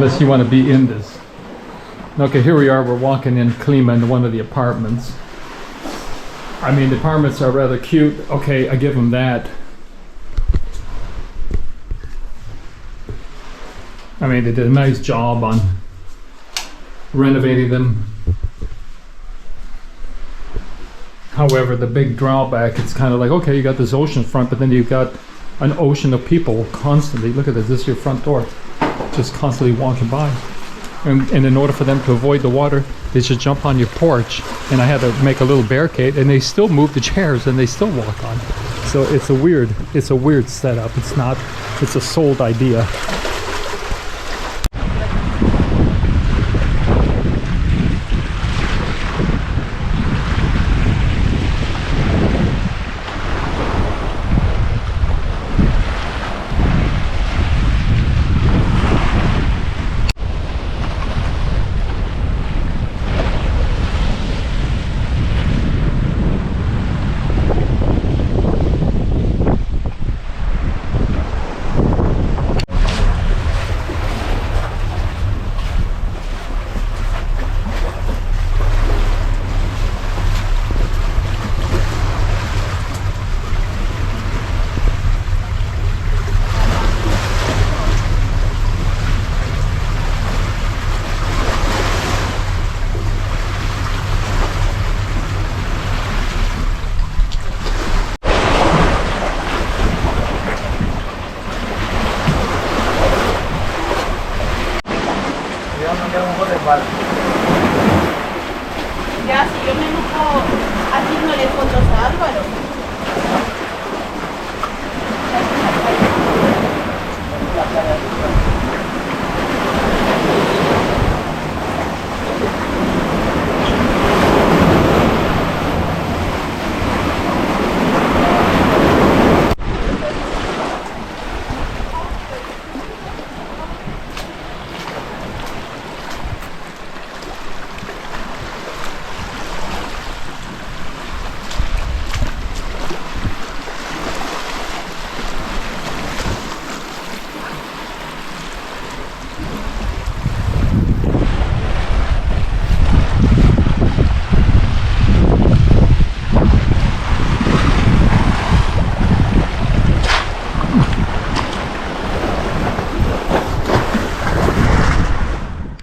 unless you want to be in this. Okay, here we are. We're walking in Klima into one of the apartments. I mean, the apartments are rather cute. Okay, I give them that. I mean, they did a nice job on renovating them. However, the big drawback, it's kind of like, okay, you got this ocean front, but then you've got an ocean of people constantly. Look at this is your front door, just constantly walking by. And in order for them to avoid the water, they should jump on your porch. And I had to make a little barricade, and they still move the chairs, and they still walk on. So it's a weird setup. It's a sold idea.